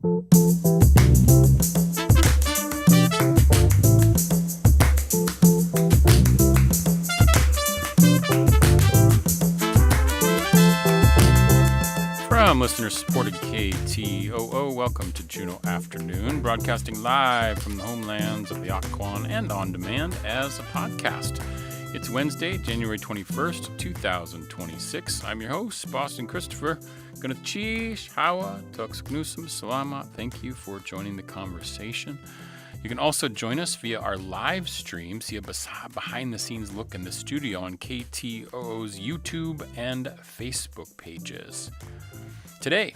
From listener-supported KTOO, welcome to Juneau Afternoon, broadcasting live from the homelands of the Occoquan and on demand as a podcast. It's Wednesday, January 21st, 2026. I'm your host, Boston Christopher. Ganachish, Hawa, Tuxknusum, Salama. Thank you for joining the conversation. You can also join us via our live stream, see a behind-the-scenes look in the studio on KTOO's YouTube and Facebook pages. Today,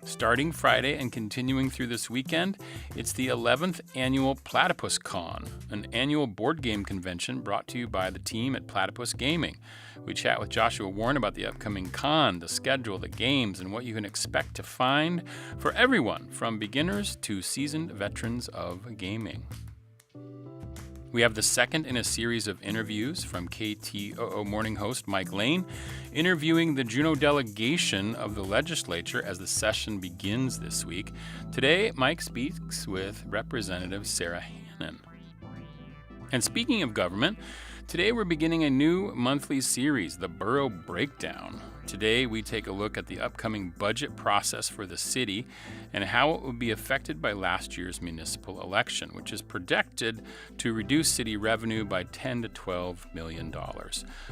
starting Friday and continuing through this weekend, it's the 11th annual Platypus Con, an annual board game convention brought to you by the team at Platypus Gaming. We chat with Joshua Warren about the upcoming con, the schedule, the games, and what you can expect to find for everyone from beginners to seasoned veterans of gaming. We have the second in a series of interviews from KTOO morning host Mike Lane, interviewing the Juneau delegation of the legislature as the session begins this week. Today, Mike speaks with Representative Sarah Hannon. And speaking of government, today we're beginning a new monthly series, the Borough Breakdown. Today we take a look at the upcoming budget process for the city and how it will be affected by last year's municipal election, which is projected to reduce city revenue by $10 to $12 million.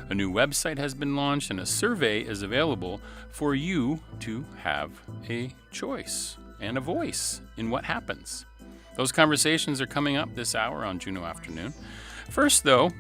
A new website has been launched and a survey is available for you to have a choice and a voice in what happens. Those conversations are coming up this hour on Juneau Afternoon. First, though,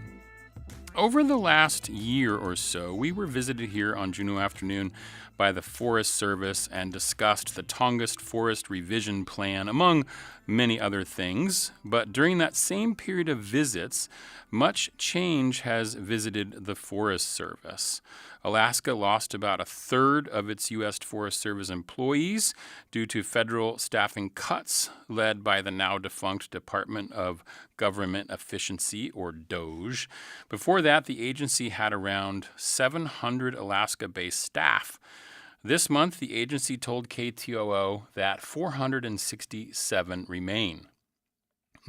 over the last year or so, we were visited here on Juneau Afternoon by the Forest Service and discussed the Tongass Forest Revision Plan, among many other things. But during that same period of visits, much change has visited the Forest Service. Alaska lost about a third of its U.S. Forest Service employees due to federal staffing cuts led by the now-defunct Department of Government Efficiency, or DOGE. Before that, the agency had around 700 Alaska-based staff. This month, the agency told KTOO that 467 remain.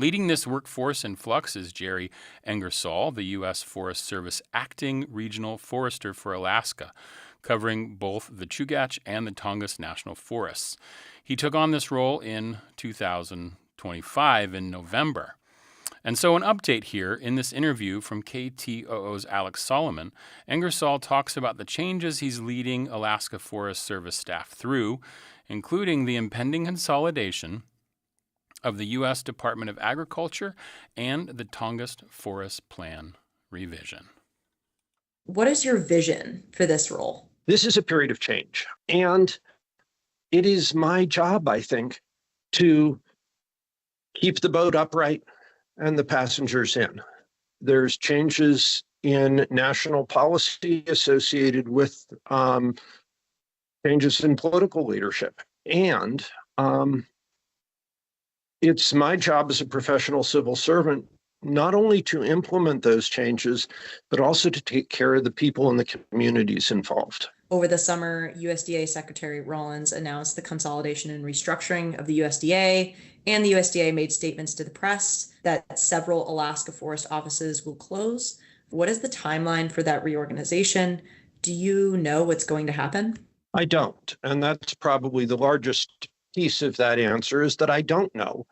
Leading this workforce in flux is Jerry Engersall, the U.S. Forest Service Acting Regional Forester for Alaska, covering both the Chugach and the Tongass National Forests. He took on this role in 2025 in November. And so an update here in this interview from KTOO's Alex Solomon. Engersall talks about the changes he's leading Alaska Forest Service staff through, including the impending consolidation of the U.S. Department of Agriculture and the Tongass Forest Plan revision. What is your vision for this role? This is a period of change, and it is my job, I think, to keep the boat upright and the passengers in. There's changes in national policy associated with changes in political leadership, and it's my job as a professional civil servant not only to implement those changes, but also to take care of the people and the communities involved. Over the summer, USDA Secretary Rollins announced the consolidation and restructuring of the USDA, and the USDA made statements to the press that several Alaska Forest offices will close. What is the timeline for that reorganization? Do you know what's going to happen? I don't, and that's probably the largest piece of that answer is that I don't know.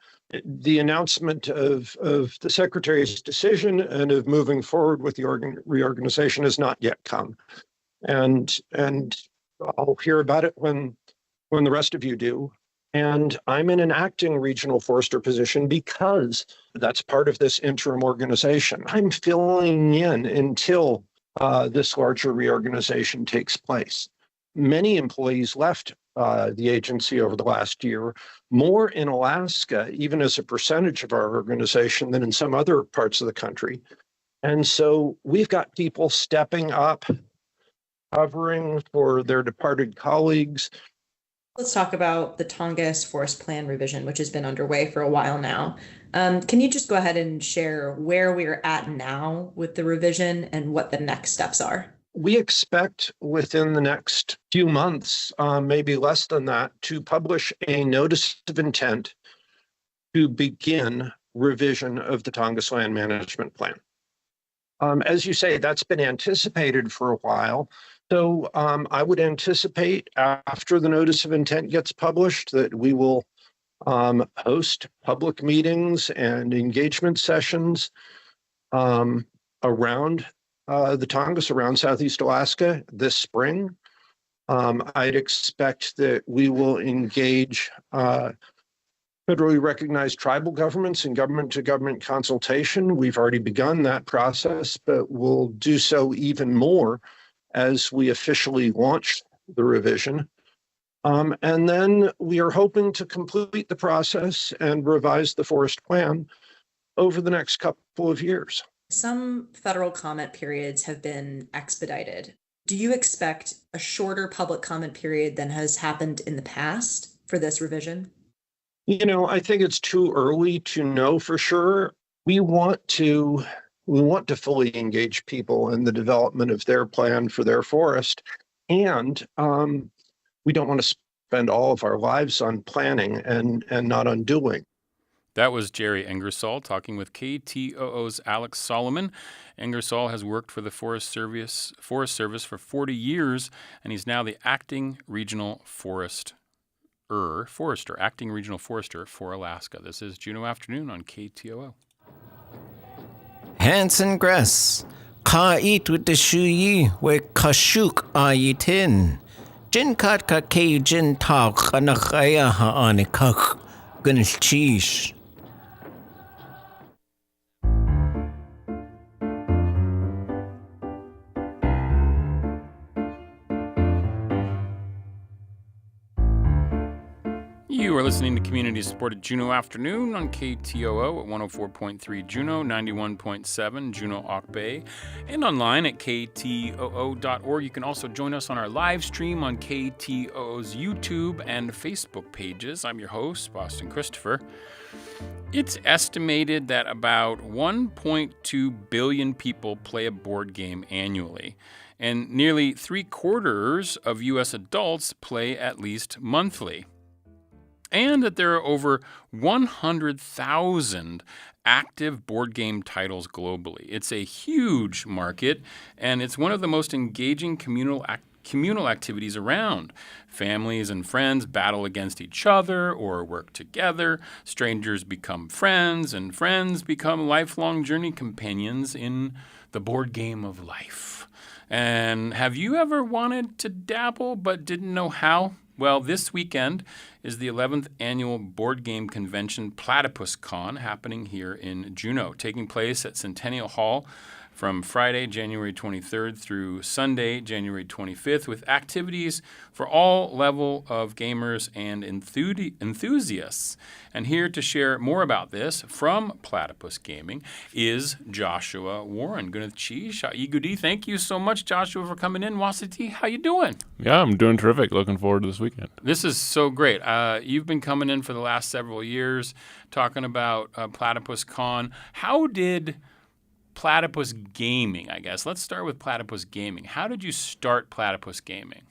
The announcement of the Secretary's decision and of moving forward with the reorganization has not yet come. And I'll hear about it when the rest of you do. And I'm in an acting regional forester position because that's part of this interim organization. I'm filling in until this larger reorganization takes place. Many employees left the agency over the last year, more in Alaska, even as a percentage of our organization than in some other parts of the country. And so we've got people stepping up, covering for their departed colleagues. Let's talk about the Tongass Forest Plan revision, which has been underway for a while now. Can you just go ahead and share where we're at now with the revision and what the next steps are? We expect within the next few months, maybe less than that, to publish a notice of intent to begin revision of the Tongass Land Management Plan. As you say, that's been anticipated for a while. So I would anticipate after the notice of intent gets published that we will host public meetings and engagement sessions around the Tongass, around Southeast Alaska this spring. I'd expect that we will engage federally recognized tribal governments in government-to-government consultation. We've already begun that process, but we'll do so even more as we officially launch the revision. And then we are hoping to complete the process and revise the forest plan over the next couple of years. Some federal comment periods have been expedited. Do you expect a shorter public comment period than has happened in the past for this revision? I think it's too early to know for sure. We want to fully engage people in the development of their plan for their forest. And we don't want to spend all of our lives on planning and not on doing. That was Jerry Ingersoll talking with KTOO's Alex Solomon. Ingersoll has worked for the Forest Service for 40 years, and he's now the acting regional forester for Alaska. This is Juneau Afternoon on KTOO. Hanson Gress, ka eat with the shuyi we kashuk ayitin. Jin kat ka ke jin tau kanakaya ha anikak gunil cheese. You are listening to community-supported Juneau Afternoon on KTOO at 104.3 Juneau, 91.7 Juneau Auk Bay, and online at ktoo.org. You can also join us on our live stream on KTOO's YouTube and Facebook pages. I'm your host, Boston Christopher. It's estimated that about 1.2 billion people play a board game annually, and nearly 3/4 of U.S. adults play at least monthly. And that there are over 100,000 active board game titles globally. It's a huge market, and it's one of the most engaging communal activities around. Families and friends battle against each other or work together. Strangers become friends, and friends become lifelong journey companions in the board game of life. And have you ever wanted to dabble but didn't know how? Well, this weekend is the 11th annual board game convention Platypus Con happening here in Juneau, taking place at Centennial Hall from Friday, January 23rd through Sunday, January 25th, with activities for all level of gamers and enthusiasts. And here to share more about this from Platypus Gaming is Joshua Warren. Thank you so much, Joshua, for coming in. Wasati, how you doing? Yeah, I'm doing terrific. Looking forward to this weekend. This is so great. You've been coming in for the last several years talking about Platypus Con. How did Platypus Gaming, I guess. Let's start with Platypus Gaming. How did you start Platypus Gaming?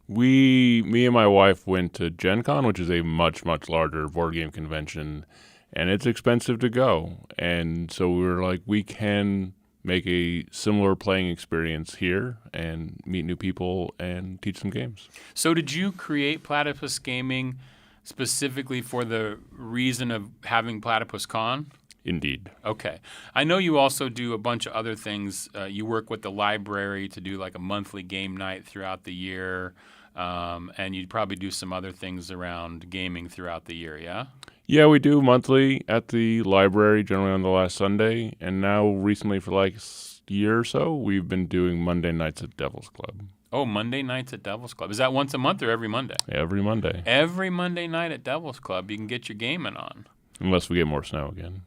Me and my wife went to Gen Con, which is a much, much larger board game convention, and it's expensive to go. And so we were like, we can make a similar playing experience here and meet new people and teach some games. So did you create Platypus Gaming specifically for the reason of having Platypus Con? Indeed. Okay. I know you also do a bunch of other things. You work with the library to do like a monthly game night throughout the year, and you probably do some other things around gaming throughout the year, yeah? Yeah, we do monthly at the library, generally on the last Sunday, and now recently for like a year or so, we've been doing Monday nights at Devil's Club. Oh, Monday nights at Devil's Club. Is that once a month or every Monday? Every Monday. Every Monday night at Devil's Club, you can get your gaming on. Unless we get more snow again.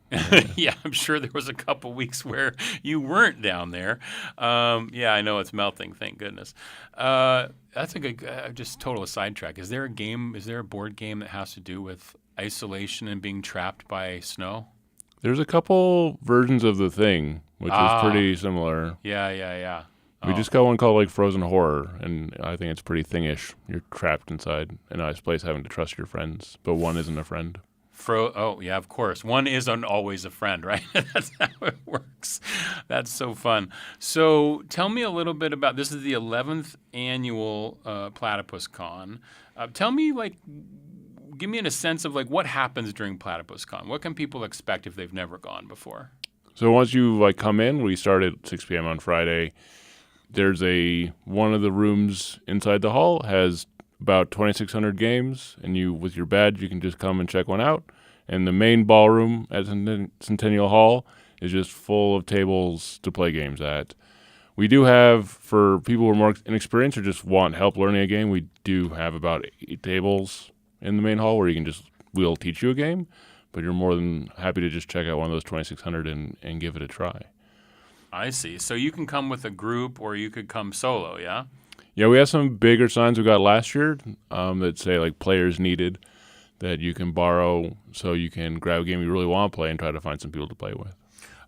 Yeah, I'm sure there was a couple weeks where you weren't down there. Yeah, I know it's melting, thank goodness. That's a good, just total sidetrack. Is there a board game that has to do with isolation and being trapped by snow? There's a couple versions of the thing, which is pretty similar. Yeah. We just got one called like Frozen Horror, and I think it's pretty thingish. You're trapped inside a nice place having to trust your friends, but one isn't a friend. Oh, yeah, of course. One isn't always a friend, right? That's how it works. That's so fun. So tell me a little bit about, this is the 11th annual Platypus Con. Tell me, give me a sense of what happens during Platypus Con. What can people expect if they've never gone before? So once you come in, we start at 6 p.m. on Friday. There's one of the rooms inside the hall has about 2,600 games, and with your badge, you can just come and check one out. And the main ballroom at Centennial Hall is just full of tables to play games at. We do have, for people who are more inexperienced or just want help learning a game, we do have about 8 tables in the main hall where we'll teach you a game, but you're more than happy to just check out one of those 2,600 and give it a try. I see. So you can come with a group or you could come solo, yeah? Yeah, we have some bigger signs we got last year that say players needed that you can borrow so you can grab a game you really want to play and try to find some people to play with.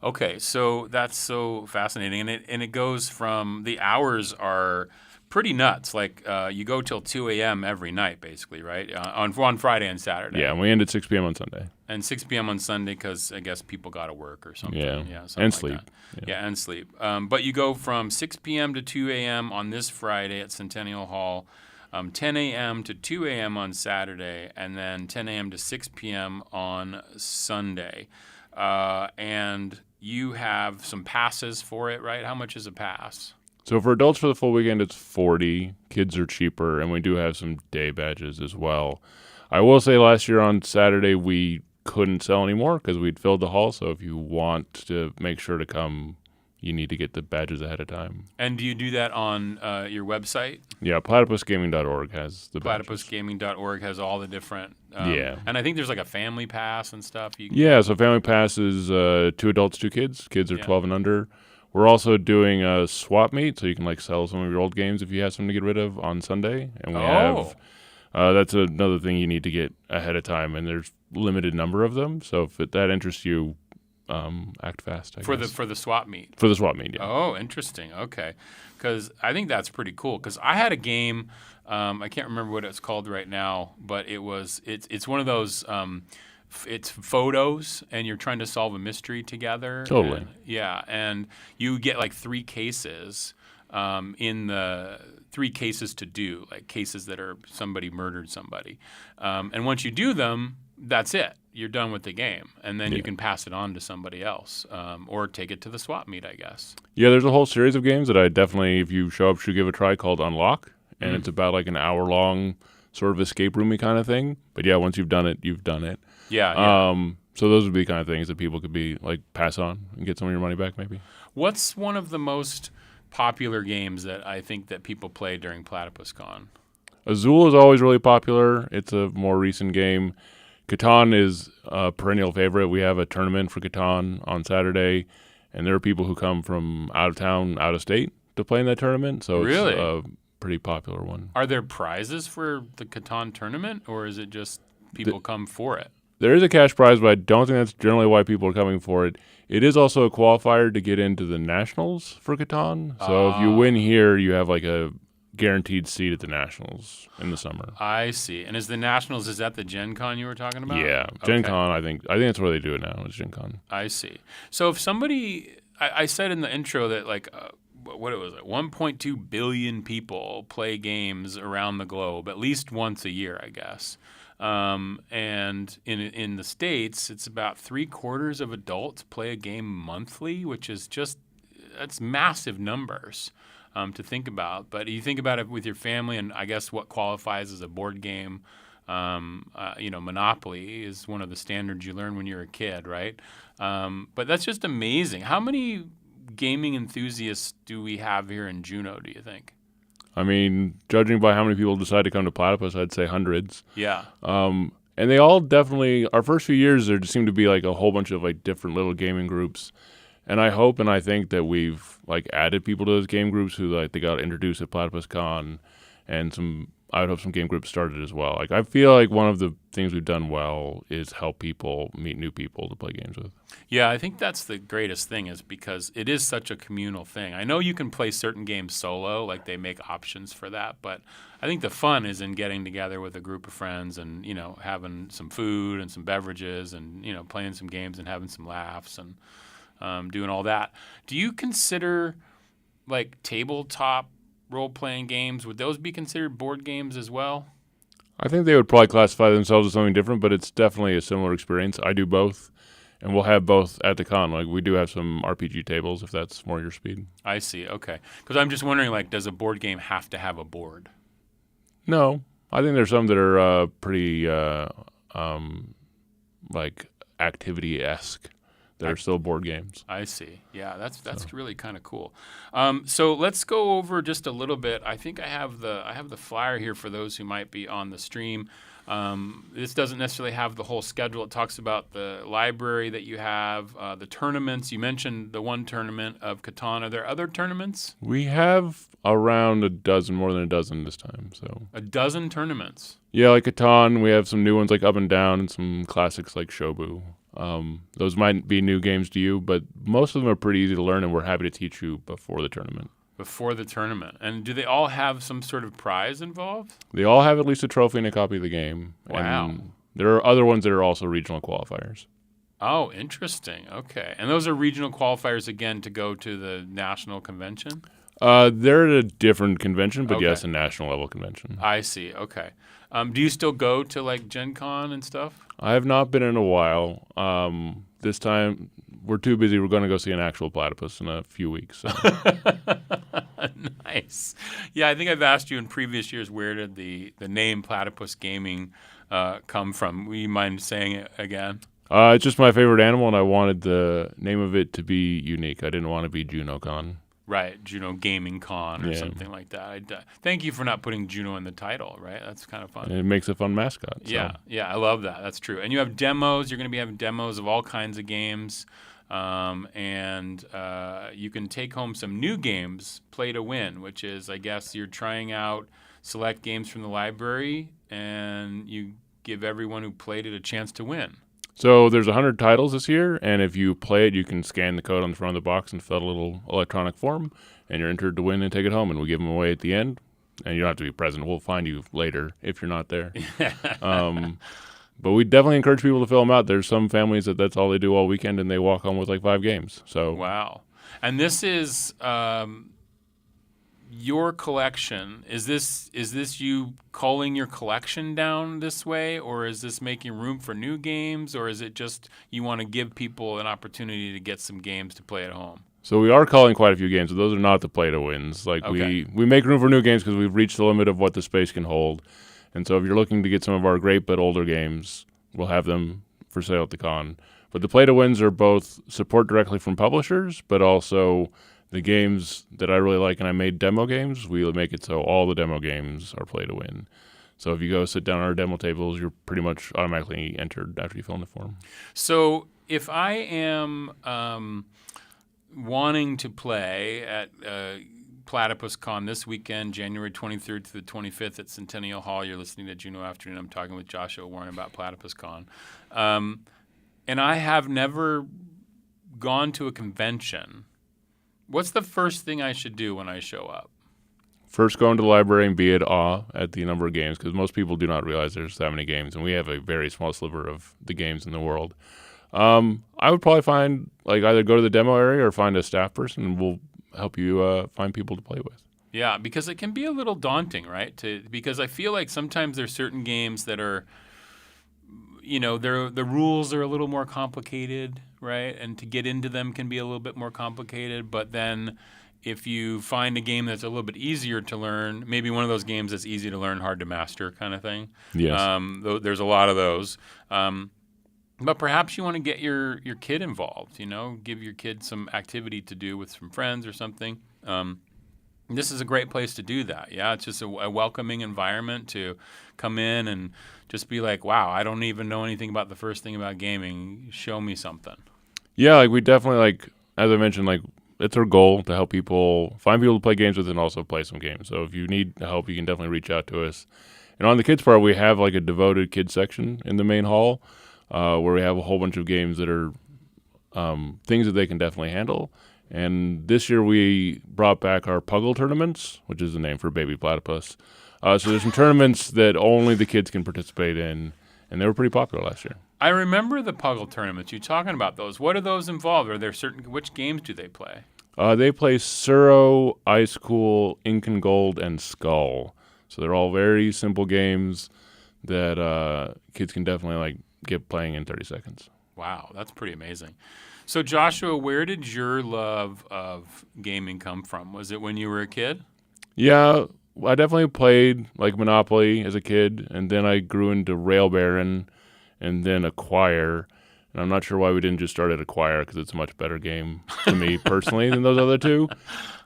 Okay, so that's so fascinating. And it goes from, the hours are pretty nuts. You go till 2 a.m. every night, basically, right? On Friday and Saturday. Yeah, and we end at 6 p.m. on Sunday. And 6 p.m. on Sunday because I guess people got to work or something. Yeah, something and like sleep. That. Yeah, and sleep. But you go from 6 p.m. to 2 a.m. on this Friday at Centennial Hall, 10 a.m. to 2 a.m. on Saturday, and then 10 a.m. to 6 p.m. on Sunday. And you have some passes for it, right? How much is a pass? So for adults for the full weekend, it's $40. Kids are cheaper, and we do have some day badges as well. I will say last year on Saturday, we couldn't sell anymore because we'd filled the hall. So if you want to make sure to come, you need to get the badges ahead of time. And do you do that on your website? Yeah, platypusgaming.org has the badges. Platypusgaming.org has all the different... yeah. And I think there's a family pass and stuff. So family pass is 2 adults, 2 kids. Kids are 12 and under. We're also doing a swap meet, so you can sell some of your old games if you have some to get rid of on Sunday. And we have... that's another thing you need to get ahead of time, and there's limited number of them. So if that interests you, act fast. I guess. For the swap meet. For the swap meet, yeah. Oh, interesting. Okay, because I think that's pretty cool. Because I had a game, I can't remember what it's called right now, but it's one of those. It's photos, and you're trying to solve a mystery together. Totally. And you get 3 cases. In the 3 cases to do, cases that are somebody murdered somebody. And once you do them, that's it. You're done with the game. And then you can pass it on to somebody else or take it to the swap meet, I guess. Yeah, there's a whole series of games that I definitely, if you show up, should give a try called Unlock. And it's about an hour-long sort of escape roomy kind of thing. But yeah, once you've done it, you've done it. Yeah. So those would be the kind of things that people could be pass on and get some of your money back maybe. What's one of the most popular games that I think that people play during Platypus Con? Azul is always really popular. It's a more recent game. Catan is a perennial favorite. We have a tournament for Catan on Saturday, and there are people who come from out of town, out of state to play in that tournament. So really? It's a pretty popular one. Are there prizes for the Catan tournament, or is it just people come for it? There is a cash prize, but I don't think that's generally why people are coming for it. It is also a qualifier to get into the Nationals for Catan. So if you win here, you have a guaranteed seat at the Nationals in the summer. I see. And is the Nationals, is that the Gen Con you were talking about? Yeah. Gen Con, I think that's where they do it now, is Gen Con. I see. So if somebody, I said in the intro that what it was, 1.2 billion people play games around the globe at least once a year, I guess. And in the States, it's about 3/4 of adults play a game monthly, which is that's massive numbers to think about. But you think about it with your family, and I guess what qualifies as a board game, Monopoly is one of the standards you learn when you're a kid, right? But that's just amazing. How many gaming enthusiasts do we have here in Juneau, do you think? I mean, judging by how many people decide to come to Platypus, I'd say hundreds. Yeah. And they all definitely, our first few years, there just seemed to be a whole bunch of different little gaming groups. And I hope and I think that we've added people to those game groups who they got introduced at Platypus Con and some I would hope some game groups started as well. Like I feel like one of the things we've done well is help people meet new people to play games with. Yeah, I think that's the greatest thing is because it is such a communal thing. I know you can play certain games solo, like they make options for that, but I think the fun is in getting together with a group of friends and, having some food and some beverages and, playing some games and having some laughs and doing all that. Do you consider like tabletop role-playing games, would those be considered board games as well? I think they would probably classify themselves as something different, but it's definitely a similar experience. I do both, and we'll have both at the con. Like we do have some RPG tables if that's more your speed. I see. Okay, because I'm just wondering, like, does a board game have to have a board? No, I think there's some that are pretty like activity-esque. They're still board games. I see. Yeah, that's really kind of cool. So let's go over just a little bit. I think I have the flyer here for those who might be on the stream. This doesn't necessarily have the whole schedule. It talks about the library that you have, the tournaments. You mentioned the one tournament of Catan. Are there other tournaments? We have around more than a dozen this time. So a dozen tournaments. Yeah, like Catan. We have some new ones like Up and Down and some classics like Shobu. Those might be new games to you, but most of them are pretty easy to learn, and we're happy to teach you before the tournament. Before the tournament. And do they all have some sort of prize involved? They all have at least a trophy and a copy of the game. Wow. And there are other ones that are also regional qualifiers. Oh, interesting. Okay. And those are regional qualifiers, again, to go to the national convention? They're at a different convention, but Okay. yes, a national level convention. I see. Okay. Do you still go to, like, Gen Con and stuff? I have not been in a while. This time, we're too busy. We're going to go see an actual platypus in a few weeks. So. Nice. Yeah, I think I've asked you in previous years, where did the name Platypus Gaming come from? Will you mind saying it again? It's just my favorite animal, and I wanted the name of it to be unique. I didn't want to be Juneau Con. Right, Juneau Gaming Con or Yeah. something like that. Thank you for not putting Juneau in the title, right? That's kind of fun. And it makes a fun mascot. So. Yeah, I love that. That's true. And you have demos. You're going to be having demos of all kinds of games. And you can take home some new games, play to win, which is, I guess, you're trying out select games from the library, and you give everyone who played it a chance to win. So there's 100 titles this year, and if you play it, you can scan the code on the front of the box and fill out a little electronic form, and you're entered to win and take it home, and we'll give them away at the end. And you don't have to be present. We'll find you later if you're not there. But we definitely encourage people to fill them out. There's some families that's all they do all weekend, and they walk home with like 5 games. So Wow. And this is your collection. Is this you culling your collection down this way, or is this making room for new games, or is it just you want to give people an opportunity to get some games to play at home? So we are calling quite a few games, but those are not the play-to-wins. Like Okay. we make room for new games because we've reached the limit of what the space can hold. And so if you're looking to get some of our great but older games, we'll have them for sale at the con. But the play-to-wins are both support directly from publishers, but also the games that I really like, and I made demo games, we make it so all the demo games are play-to-win. So if you go sit down on our demo tables, you're pretty much automatically entered after you fill in the form. So if I am wanting to play at Platypus Con this weekend, January 23rd to the 25th at Centennial Hall. You're listening to Juneau Afternoon. I'm talking with Joshua Warren about Platypus Con. And I have never gone to a convention. What's the first thing I should do when I show up? First, go into the library and be at awe at the number of games, because most people do not realize there's that many games, and we have a very small sliver of the games in the world. I would probably find, like, either go to the demo area or find a staff person, and we'll help you find people to play with. Yeah, because it can be a little daunting, right? Because I feel like sometimes there's certain games that are, the rules are a little more complicated, right? And to get into them can be a little bit more complicated. But then if you find a game that's a little bit easier to learn, maybe one of those games that's easy to learn, hard to master kind of thing. Yes. There's a lot of those. But perhaps you want to get your kid involved, give your kid some activity to do with some friends or something. This is a great place to do that. Yeah, it's just a welcoming environment to come in and just be like, wow, I don't even know anything about the first thing about gaming. Show me something. Yeah, like we definitely, like, as I mentioned, like it's our goal to help people find people to play games with and also play some games. So if you need help, you can definitely reach out to us. And on the kids part, we have like a devoted kids section in the main hall where we have a whole bunch of games that are things that they can definitely handle. And this year we brought back our Puggle tournaments, which is the name for baby platypus. So there's some tournaments that only the kids can participate in, and they were pretty popular last year. I remember the Puggle tournaments. You talking about those? What are those involved? Are there which games do they play? They play Suro, Ice Cool, Ink and Gold, and Skull. So they're all very simple games that kids can definitely get playing in 30 seconds. Wow, that's pretty amazing. So Joshua, where did your love of gaming come from? Was it when you were a kid? Yeah, I definitely played like Monopoly as a kid, and then I grew into Rail Baron and then Acquire. And I'm not sure why we didn't just start at Acquire because it's a much better game to me personally than those other two.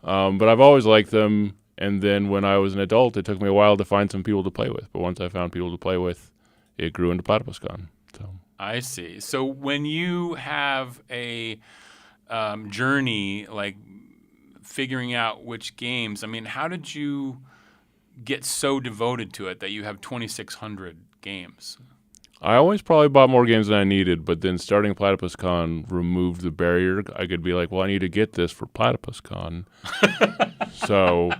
But I've always liked them. And then when I was an adult, it took me a while to find some people to play with. But once I found people to play with, it grew into PlatypusCon. So I see. So when you have a journey like figuring out which games, I mean, how did you get so devoted to it that you have 2,600 games? I always probably bought more games than I needed, but then starting PlatypusCon removed the barrier. I could be like, well, I need to get this for PlatypusCon. So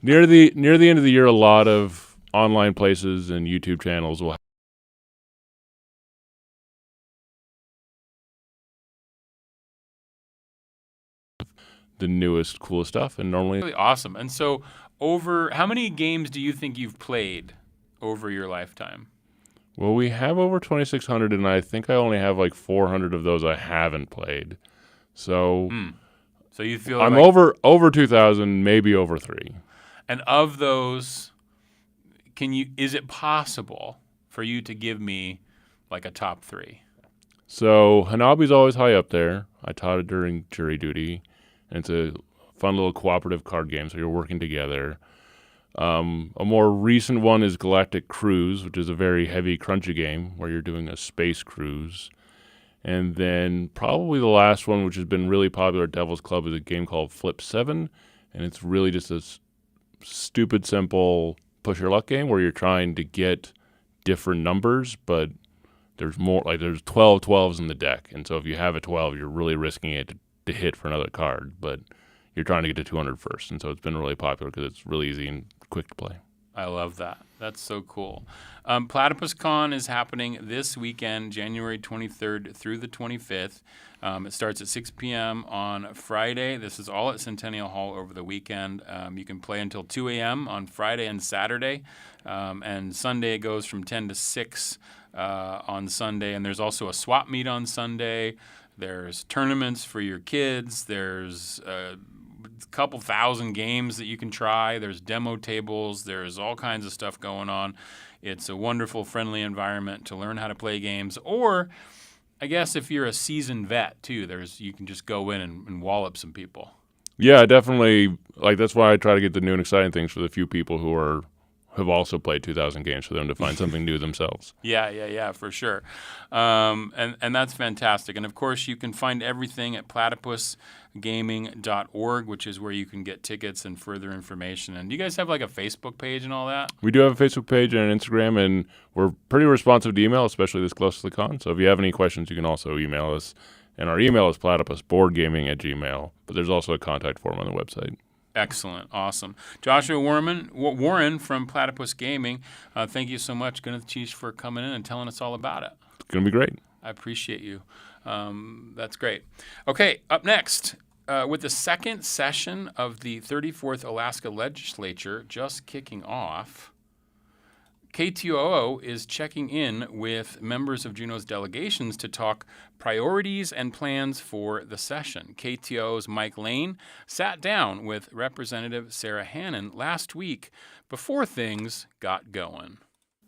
near the end of the year, a lot of online places and YouTube channels will have the newest, coolest stuff, and normally Really awesome. And so how many games do you think you've played over your lifetime? Well, we have over 2,600, and I think I only have like 400 of those I haven't played. So, So you feel I'm like, over 2,000, maybe over 3. and of those, is it possible for you to give me like a top 3? So Hanabi's always high up there. I taught it during jury duty, and it's a fun little cooperative card game, so you're working together. A more recent one is Galactic Cruise, which is a very heavy, crunchy game where you're doing a space cruise. And then probably the last one, which has been really popular at Devil's Club, is a game called Flip 7. And it's really just a stupid, simple push your luck game where you're trying to get different numbers, but there's more, like there's 12 12s in the deck. And so if you have a 12, you're really risking it to hit for another card. But you're trying to get to 200 first. And so it's been really popular because it's really easy and quick to play. I love that. That's so cool. PlatypusCon is happening this weekend, January 23rd through the 25th. It starts at 6 p.m. on Friday. This is all at Centennial Hall over the weekend. You can play until 2 a.m. on Friday and Saturday. And Sunday it goes from 10 to 6 on Sunday. And there's also a swap meet on Sunday. There's tournaments for your kids. There's a couple thousand games that you can try. There's demo tables. There's all kinds of stuff going on. It's a wonderful, friendly environment to learn how to play games. Or I guess if you're a seasoned vet, too, you can just go in and wallop some people. Yeah, definitely. Like that's why I try to get the new and exciting things for the few people who have also played 2,000 games for them to find something new themselves. Yeah, for sure. And that's fantastic. And, of course, you can find everything at platypusgaming.org, which is where you can get tickets and further information. And do you guys have, like, a Facebook page and all that? We do have a Facebook page and an Instagram, and we're pretty responsive to email, especially this close to the con. So if you have any questions, you can also email us. And our email is platypusboardgaming@gmail.com. But there's also a contact form on the website. Excellent. Awesome. Joshua Warren from Platypus Gaming, thank you so much, Gunnith, for coming in and telling us all about it. It's going to be great. I appreciate you. That's great. Okay, up next, with the second session of the 34th Alaska Legislature just kicking off, KTOO is checking in with members of Juneau's delegations to talk priorities and plans for the session. KTOO's Mike Lane sat down with Representative Sarah Hannon last week before things got going.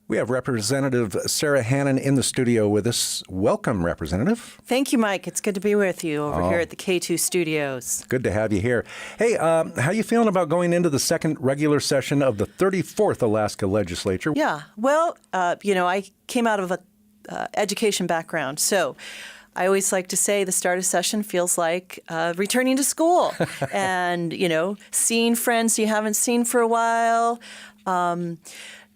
We have Representative Sarah Hannon in the studio with us. Welcome, Representative. Thank you, Mike. It's good to be with you over here at the K2 studios. Good to have you here. Hey, how you feeling about going into the second regular session of the 34th Alaska Legislature? Yeah, well, I came out of a education background, so I always like to say the start of session feels like returning to school and, seeing friends you haven't seen for a while.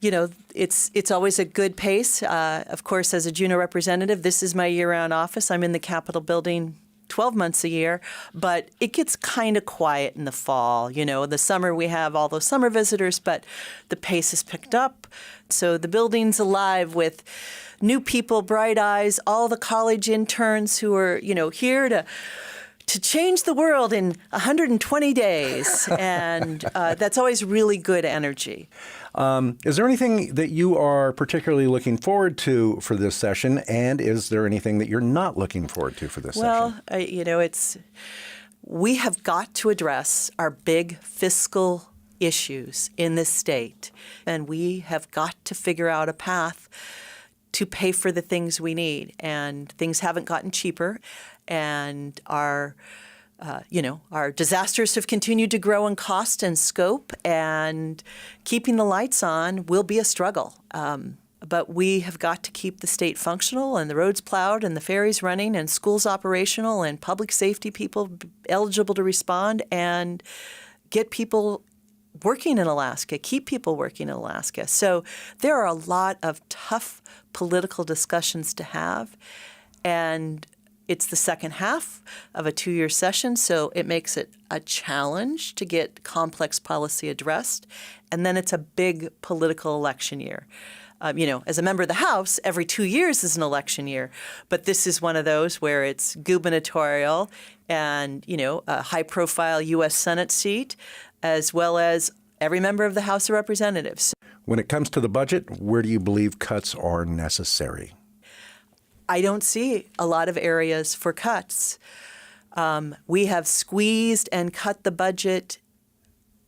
It's always a good pace. Of course, as a Juneau representative, this is my year-round office. I'm in the Capitol building 12 months a year, but it gets kind of quiet in the fall. In the summer we have all those summer visitors, but the pace has picked up. So the building's alive with new people, bright eyes, all the college interns who are, here to change the world in 120 days. And that's always really good energy. Is there anything that you are particularly looking forward to for this session? And is there anything that you're not looking forward to for this session? Well, we have got to address our big fiscal issues in this state. And we have got to figure out a path to pay for the things we need. And things haven't gotten cheaper. And our disasters have continued to grow in cost and scope, and keeping the lights on will be a struggle. But we have got to keep the state functional and the roads plowed and the ferries running and schools operational and public safety people eligible to respond and get people working in Alaska, keep people working in Alaska. So there are a lot of tough political discussions to have, and it's the second half of a 2-year session, so it makes it a challenge to get complex policy addressed. And then it's a big political election year. As a member of the House, every 2 years is an election year. But this is one of those where it's gubernatorial and, a high-profile U.S. Senate seat, as well as every member of the House of Representatives. When it comes to the budget, where do you believe cuts are necessary? I don't see a lot of areas for cuts. We have squeezed and cut the budget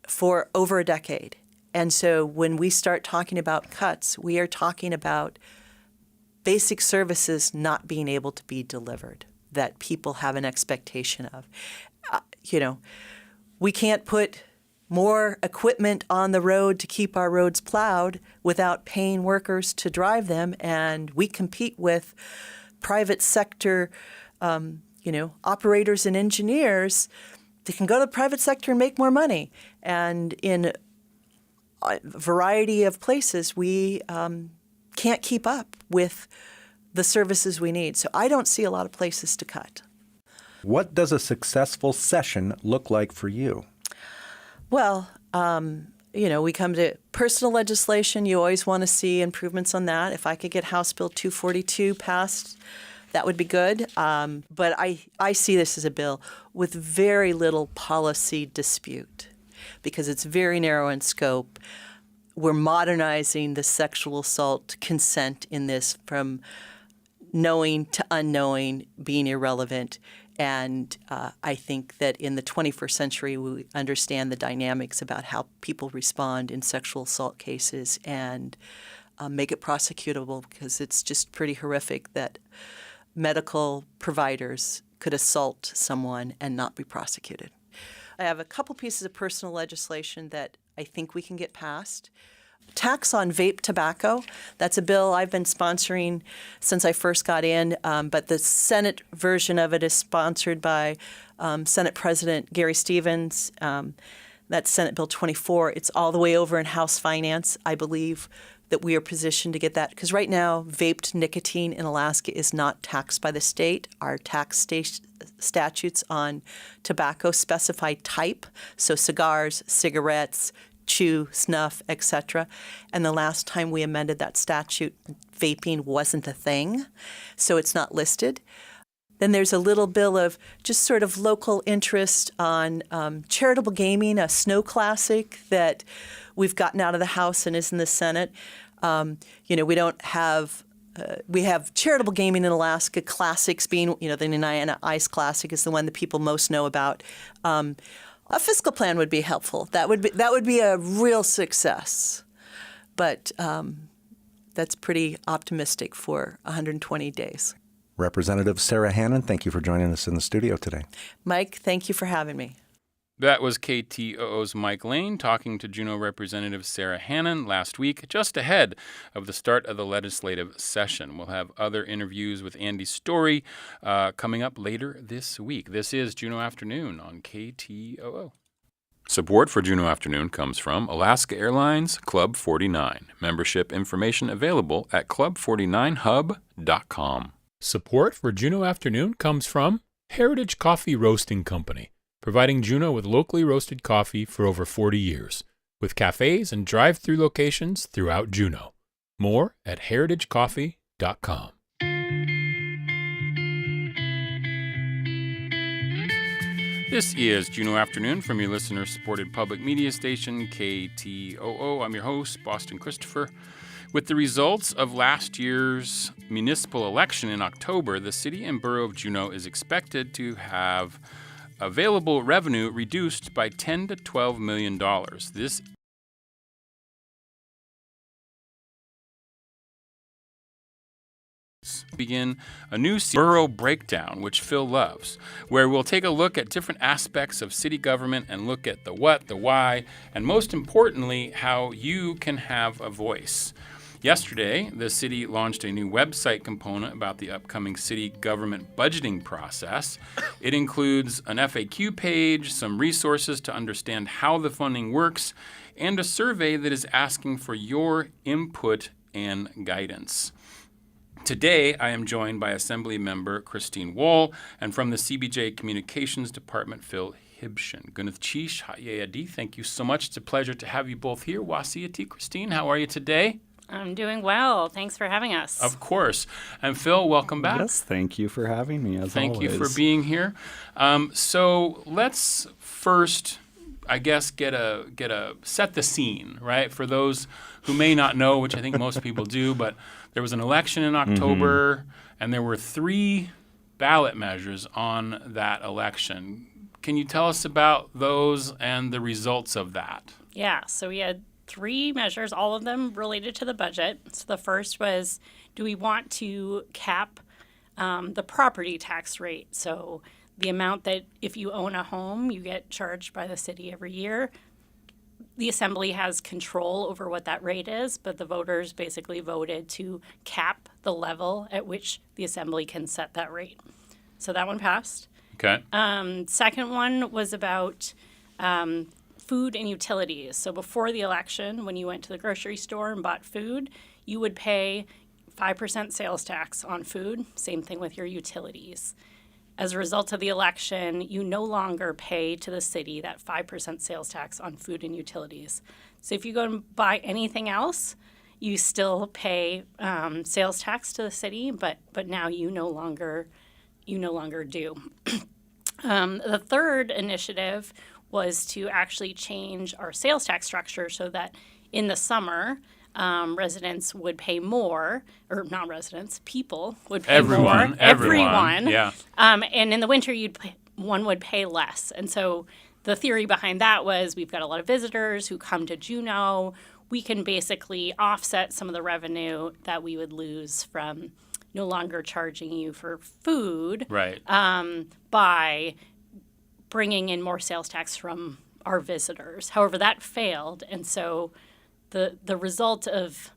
for over a decade. And so when we start talking about cuts, we are talking about basic services not being able to be delivered that people have an expectation of. We can't put more equipment on the road to keep our roads plowed without paying workers to drive them. And we compete with private sector, operators and engineers. They can go to the private sector and make more money. And in a variety of places, we can't keep up with the services we need. So I don't see a lot of places to cut. What does a successful session look like for you? Well, we come to personal legislation. You always want to see improvements on that. If I could get House Bill 242 passed, that would be good. But I see this as a bill with very little policy dispute because it's very narrow in scope. We're modernizing the sexual assault consent in this from knowing to unknowing, being irrelevant. And I think that in the 21st century, we understand the dynamics about how people respond in sexual assault cases and make it prosecutable, because it's just pretty horrific that medical providers could assault someone and not be prosecuted. I have a couple pieces of personal legislation that I think we can get passed. Tax on vape tobacco. That's a bill I've been sponsoring since I first got in, but the Senate version of it is sponsored by Senate President Gary Stevens. That's Senate Bill 24. It's all the way over in House Finance. I believe that we are positioned to get that, because right now vaped nicotine in Alaska is not taxed by the state. Our tax statutes on tobacco specify type, so cigars, cigarettes, chew, snuff, etc. And the last time we amended that statute, vaping wasn't a thing, so it's not listed. Then there's a little bill of just sort of local interest on charitable gaming, a snow classic that we've gotten out of the House and is in the Senate. We don't have we have charitable gaming in Alaska, classics being, the Nenana Ice Classic is the one that people most know about. A fiscal plan would be helpful. That would be a real success. But that's pretty optimistic for 120 days. Representative Sarah Hannon, thank you for joining us in the studio today. Mike, thank you for having me. That was KTOO's Mike Lane talking to Juneau Representative Sarah Hannon last week, just ahead of the start of the legislative session. We'll have other interviews with Andy Story coming up later this week. This is Juneau Afternoon on KTOO. Support for Juneau Afternoon comes from Alaska Airlines Club 49. Membership information available at club49hub.com. Support for Juneau Afternoon comes from Heritage Coffee Roasting Company, providing Juneau with locally roasted coffee for over 40 years, with cafes and drive-through locations throughout Juneau. More at heritagecoffee.com. This is Juneau Afternoon from your listener-supported public media station, KTOO. I'm your host, Boston Christopher. With the results of last year's municipal election in October, the city and borough of Juneau is expected to have available revenue reduced by $10 to $12 million. This begin a new borough breakdown, which Phil loves, where we'll take a look at different aspects of city government and look at the what, the why, and most importantly, how you can have a voice. Yesterday, the city launched a new website component about the upcoming city government budgeting process. It includes an FAQ page, some resources to understand how the funding works, and a survey that is asking for your input and guidance. Today, I am joined by Assembly Member Christine Wall and from the CBJ Communications Department, Phil Hibshin. Gunath Chish, Hayayadi, thank you so much. It's a pleasure to have you both here. Wasiyati, Christine, how are you today? I'm doing well. Thanks for having us. Of course. And Phil, welcome back. Yes, thank you for having me, as Thank always. you for being here. So let's first, I guess, get a set the scene, right? For those who may not know, which I think most people do, but there was an election in October, and there were 3 ballot measures on that election. Can you tell us about those and the results of that? Yeah, so we had 3 measures, all of them related to the budget. So the first was, do we want to cap the property tax rate? So the amount that if you own a home, you get charged by the city every year. The assembly has control over what that rate is, but the voters basically voted to cap the level at which the assembly can set that rate. So that one passed. Okay. Second one was about food and utilities. So before the election, when you went to the grocery store and bought food, you would pay 5% sales tax on food. Same thing with your utilities. As a result of the election, you no longer pay to the city that 5% sales tax on food and utilities. So if you go and buy anything else, you still pay sales tax to the city, but now you no longer do. The third initiative was to actually change our sales tax structure so that in the summer, residents would pay more, or not residents, people would pay more. Everyone. Yeah. And in the winter, one would pay less. And so the theory behind that was we've got a lot of visitors who come to Juneau. We can basically offset some of the revenue that we would lose from no longer charging you for food, Right. by bringing in more sales tax from our visitors. However, that failed, and so the result of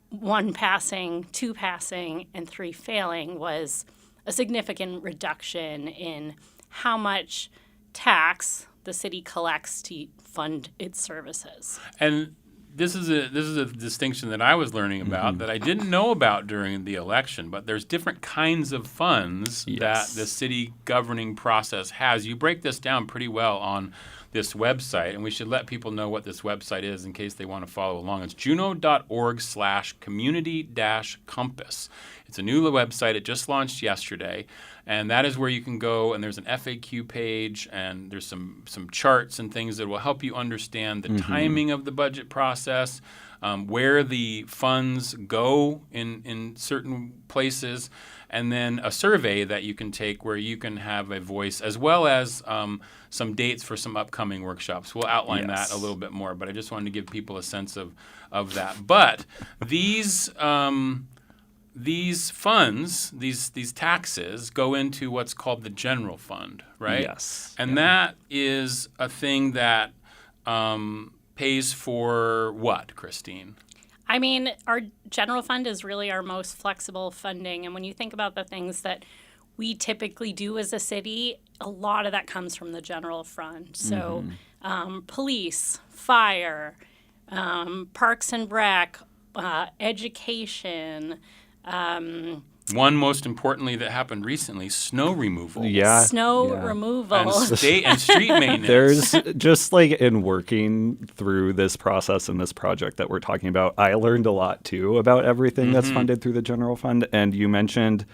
1 passing, 2 passing, and 3 failing was a significant reduction in how much tax the city collects to fund its services. And this is a distinction that I was learning about that I didn't know about during the election, but there's different kinds of funds that the city governing process has. You break this down pretty well on this website, and we should let people know what this website is in case they want to follow along. It's juneau.org/community-compass. It's a new website. It just launched yesterday, and that is where you can go, and there's an FAQ page, and there's some charts and things that will help you understand the timing of the budget process, where the funds go in certain places, and then a survey that you can take where you can have a voice, as well as some dates for some upcoming workshops. We'll outline that a little bit more, but I just wanted to give people a sense of that. But these these funds, these taxes, go into what's called the general fund, right? Yes. And that is a thing that pays for what, Christine? I mean, our general fund is really our most flexible funding. And when you think about the things that we typically do as a city, a lot of that comes from the general fund. So police, fire, parks and rec, education. One, most importantly, that happened recently, snow removal. Yeah. Snow yeah. removal. And street maintenance. There's just like in working through this process and this project that we're talking about, I learned a lot too about everything that's funded through the general fund. And you mentioned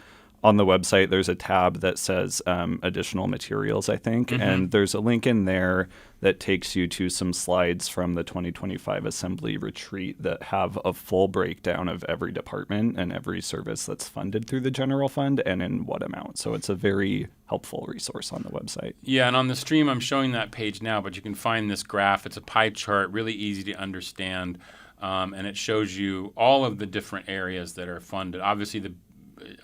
on the website, there's a tab that says additional materials, I think. And there's a link in there that takes you to some slides from the 2025 Assembly Retreat that have a full breakdown of every department and every service that's funded through the general fund and in what amount. So it's a very helpful resource on the website. Yeah, and on the stream, I'm showing that page now, but you can find this graph. It's a pie chart, really easy to understand, and it shows you all of the different areas that are funded. Obviously,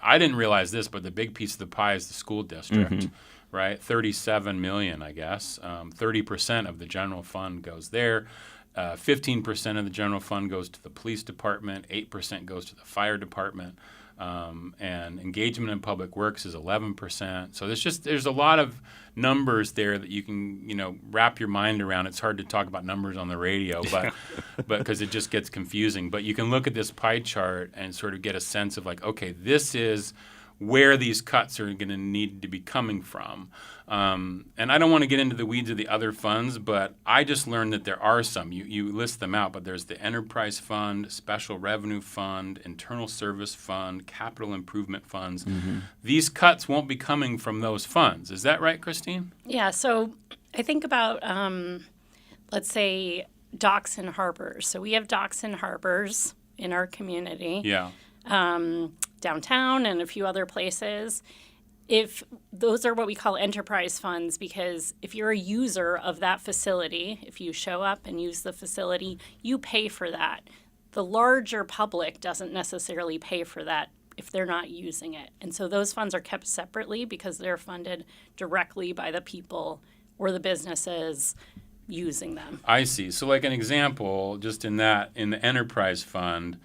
I didn't realize this, but the big piece of the pie is the school district, right? 37 million, I guess. 30% of the general fund goes there. 15% of the general fund goes to the police department. 8% goes to the fire department. And engagement in public works is 11%. So there's a lot of numbers there that you can wrap your mind around. It's hard to talk about numbers on the radio, but because it just gets confusing. But you can look at this pie chart and sort of get a sense of like, okay, this is where these cuts are going to need to be coming from. And I don't want to get into the weeds of the other funds, but I just learned that there are some. You list them out, but there's the Enterprise Fund, Special Revenue Fund, Internal Service Fund, Capital Improvement Funds. These cuts won't be coming from those funds. Is that right, Christine? Yeah, so I think about, let's say, docks and harbors. So we have docks and harbors in our community. Yeah. Downtown and a few other places. If those are what we call enterprise funds, because if you're a user of that facility, if you show up and use the facility, you pay for that. The larger public doesn't necessarily pay for that if they're not using it. And so those funds are kept separately because they're funded directly by the people or the businesses using them. I see. So like an example, just in the enterprise fund,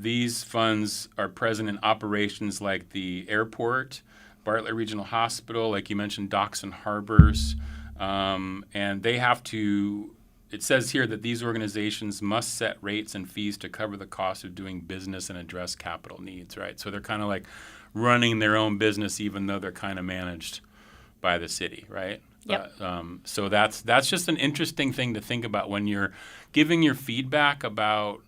these funds are present in operations like the airport, Bartlett Regional Hospital, like you mentioned, docks and harbors, and they have to, it says here that these organizations must set rates and fees to cover the cost of doing business and address capital needs, right? So they're kind of like running their own business even though they're kind of managed by the city, right? Yep. So that's just an interesting thing to think about when you're giving your feedback about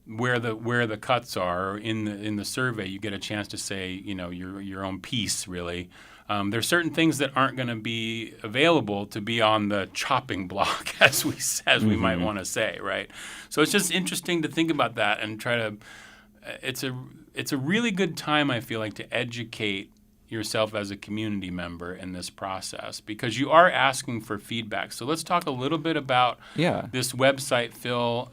where the cuts are in the survey. You get a chance to say your own piece really. There's certain things that aren't going to be available to be on the chopping block as we might want to say, right? So it's just interesting to think about that and try to. It's a really good time, I feel like, to educate yourself as a community member in this process because you are asking for feedback. So let's talk a little bit about this website, Phil.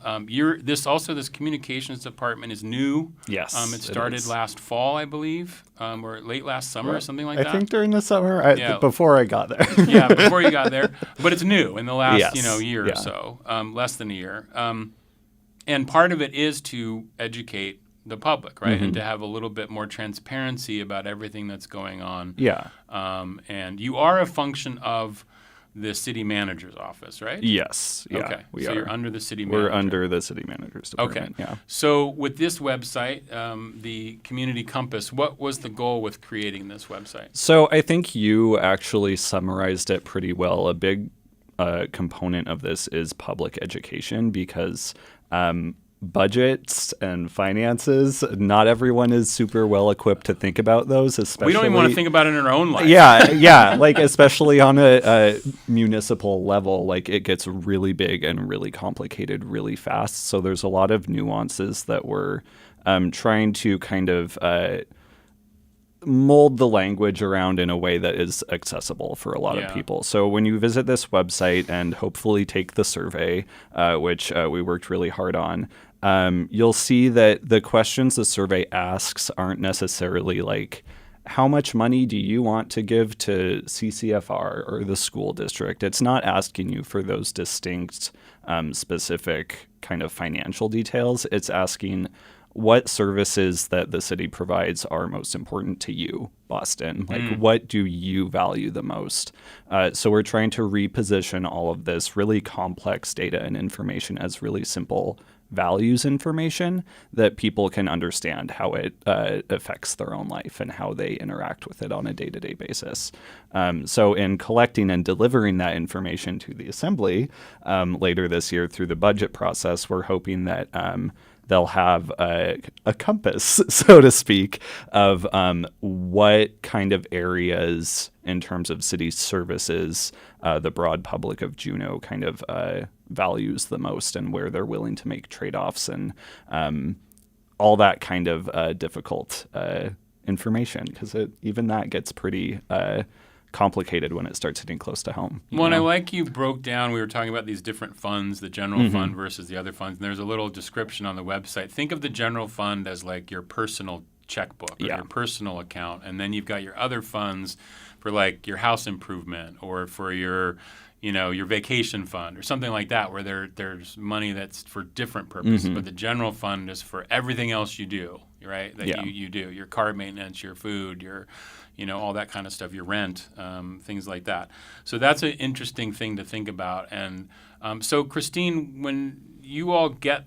This communications department is new. Yes, it started last fall, I believe, or late last summer or something like that. I think during the summer, before I got there. Yeah, before you got there. But it's new in the last year or so, less than a year. And part of it is to educate the public, right? And to have a little bit more transparency about everything that's going on. Yeah. And you are a function of the city manager's office, right? Yes. Yeah, okay. We so are. You're under the city manager. We're under the city manager's department. Okay. Yeah. So with this website, the Community Compass, what was the goal with creating this website? So I think you actually summarized it pretty well. A big component of this is public education because budgets and finances, not everyone is super well equipped to think about those, especially. We don't even want to think about it in our own life. Yeah, like especially on a municipal level, like it gets really big and really complicated really fast. So there's a lot of nuances that we're trying to kind of mold the language around in a way that is accessible for a lot of people. So when you visit this website and hopefully take the survey, which we worked really hard on, you'll see that the questions the survey asks aren't necessarily like, how much money do you want to give to CCFR or the school district? It's not asking you for those distinct, specific kind of financial details. It's asking what services that the city provides are most important to you, Boston. Like, what do you value the most? So we're trying to reposition all of this really complex data and information as really simple values information that people can understand how it affects their own life and how they interact with it on a day-to-day basis. So in collecting and delivering that information to the Assembly later this year through the budget process, we're hoping that they'll have a compass, so to speak, of what kind of areas in terms of city services the broad public of Juneau kind of values the most, and where they're willing to make trade-offs and all that kind of difficult information, because even that gets pretty complicated when it starts hitting close to home. Well, and I like you broke down, we were talking about these different funds, the general fund versus the other funds, and there's a little description on the website. Think of the general fund as like your personal checkbook or your personal account, and then you've got your other funds for like your house improvement or for your your vacation fund or something like that, where there's money that's for different purposes. But the general fund is for everything else you do, right? That you do, your car maintenance, your food, your all that kind of stuff, your rent, things like that. So that's an interesting thing to think about. And so, Christine, when you all get,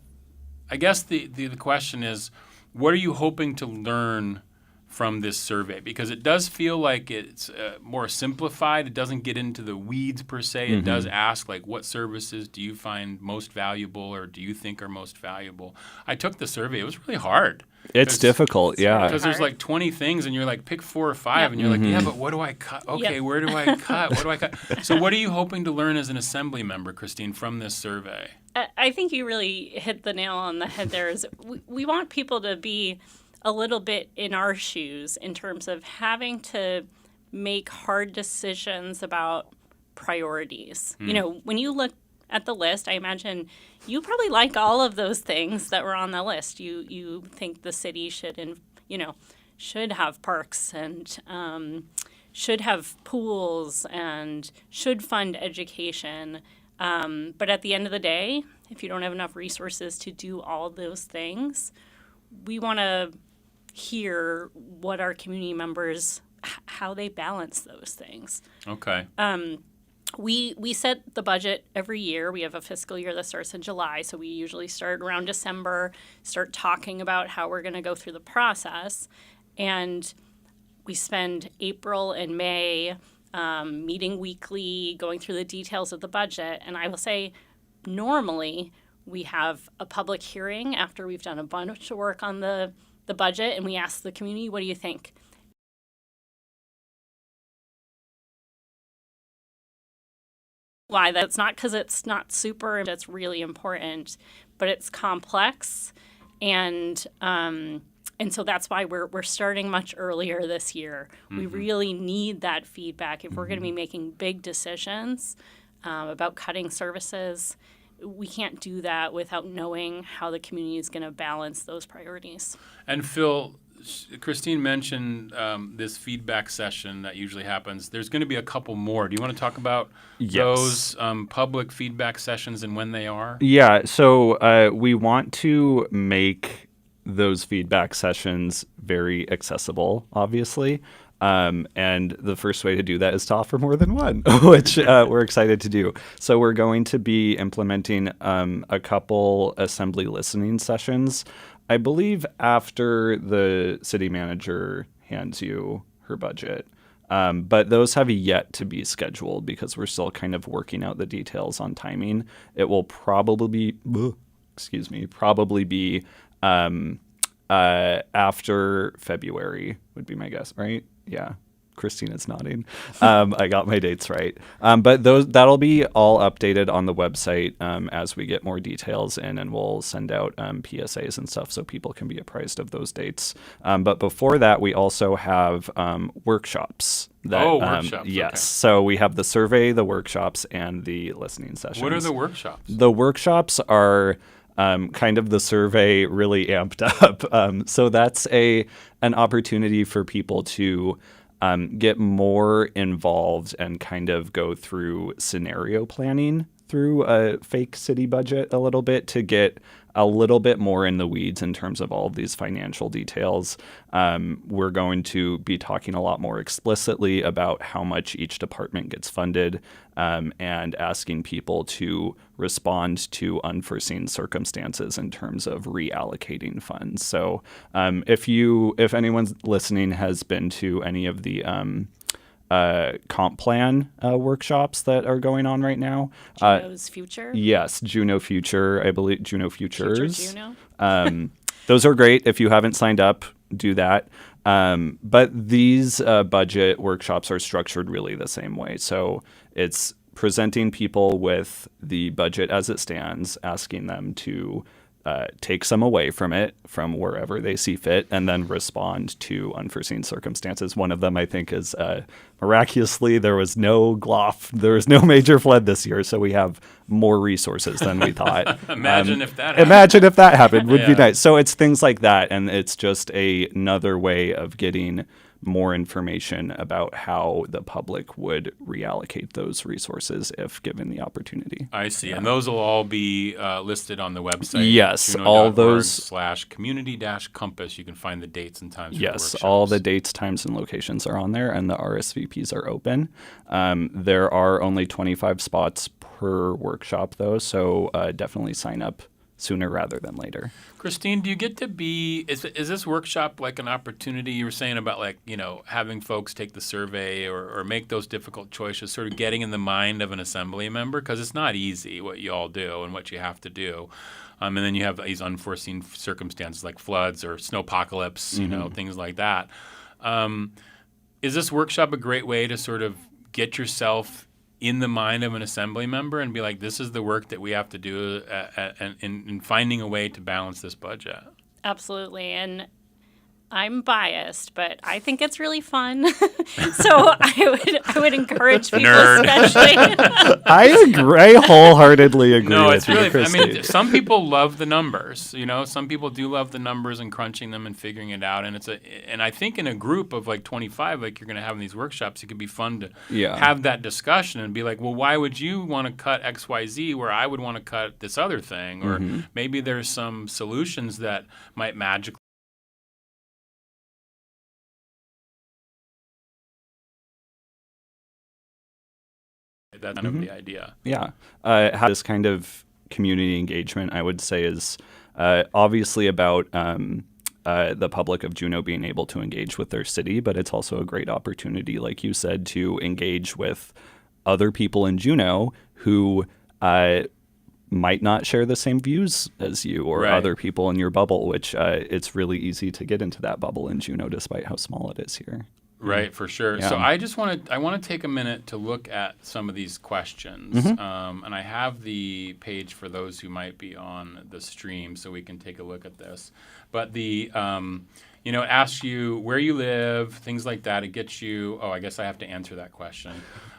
I guess the question is, what are you hoping to learn from this survey? Because it does feel like it's more simplified. It doesn't get into the weeds per se. It does ask, like, what services do you find most valuable or do you think are most valuable? I took the survey. It was really hard. It's difficult, yeah. Because there's like 20 things and you're like, pick 4 or 5. And you're like, yeah, but what do I cut? Okay, where do I cut? What do I cut? So what are you hoping to learn as an Assembly member, Christine, from this survey? I think you really hit the nail on the head there. Is we want people to be a little bit in our shoes in terms of having to make hard decisions about priorities. When you look at the list, I imagine you probably like all of those things that were on the list. You think the city should have parks and should have pools and should fund education. But at the end of the day, if you don't have enough resources to do all those things, we want to hear what our community members, how they balance those things. Okay. We set the budget every year. We have a fiscal year that starts in July, so we usually start around December, start talking about how we're going to go through the process. And we spend April and May meeting weekly, going through the details of the budget. And I will say, normally, we have a public hearing after we've done a bunch of work on the budget, and we ask the community, what do you think? Why? That's not because it's not super, it's really important, but it's complex. And so that's why we're starting much earlier this year. We really need that feedback. If we're going to be making big decisions about cutting services, we can't do that without knowing how the community is going to balance those priorities. And Phil, Christine mentioned this feedback session that usually happens. There's going to be a couple more. Do you want to talk about those public feedback sessions and when they are? Yeah, so we want to make those feedback sessions very accessible, obviously. And the first way to do that is to offer more than one, which we're excited to do. So we're going to be implementing a couple Assembly listening sessions, I believe after the city manager hands you her budget. But those have yet to be scheduled because we're still kind of working out the details on timing. It will probably be after February would be my guess, right? Yeah. Christina's nodding. I got my dates right. But that'll be all updated on the website as we get more details in, and we'll send out PSAs and stuff so people can be apprised of those dates. But before that, we also have workshops. Workshops. Yes. Okay. So we have the survey, the workshops, and the listening sessions. What are the workshops? The workshops are kind of the survey really amped up. So that's an opportunity for people to get more involved and kind of go through scenario planning through a fake city budget a little bit to get a little bit more in the weeds in terms of all of these financial details. We're going to be talking a lot more explicitly about how much each department gets funded, and asking people to respond to unforeseen circumstances in terms of reallocating funds. So if anyone listening has been to any of the comp plan workshops that are going on right now. Juneau's Future? Yes, Juneau Future, I believe, Juneau Futures. Future Juneau? Those are great. If you haven't signed up, do that. But these budget workshops are structured really the same way. So it's presenting people with the budget as it stands, asking them to take some away from it, from wherever they see fit, and then respond to unforeseen circumstances. One of them, I think, is miraculously there was no GLOF, there was no major flood this year, so we have more resources than we thought. Imagine if that happened. Imagine if that happened, would be nice. So it's things like that, and it's just another way of getting more information about how the public would reallocate those resources if given the opportunity. I see. And those will all be listed on the website. Yes, all those /community-compass. You can find the dates and times. Yes, all the dates, times, and locations are on there, and the RSVPs are open. There are only 25 spots per workshop, though, so definitely sign up sooner rather than later. Christine, do you get to be, is this workshop like an opportunity you were saying about, like, you know, having folks take the survey or make those difficult choices, sort of getting in the mind of an assembly member? Because it's not easy what you all do and what you have to do. And then you have these unforeseen circumstances like floods or snowpocalypse, you know, things like that. Is this workshop a great way to sort of get yourself in the mind of an assembly member and be like, this is the work that we have to do in finding a way to balance this budget? Absolutely. And I'm biased, but I think it's really fun. So I would encourage people, especially. I wholeheartedly agree. No, with it's you, really. Christy. I mean, some people love the numbers. You know, some people do love the numbers and crunching them and figuring it out. And I think in a group of like 25, like you're going to have in these workshops, it could be fun to have that discussion and be like, well, why would you want to cut X, Y, Z where I would want to cut this other thing? Or maybe there's some solutions that might magically. That's kind of the idea. Yeah. How this kind of community engagement, I would say, is obviously about the public of Juneau being able to engage with their city, but it's also a great opportunity, like you said, to engage with other people in Juneau who might not share the same views as you or other people in your bubble, which it's really easy to get into that bubble in Juneau despite how small it is here. Right, for sure. Yeah. So I want to take a minute to look at some of these questions, and I have the page for those who might be on the stream, so we can take a look at this. But the it asks you where you live, things like that. It gets you. Oh, I guess I have to answer that question.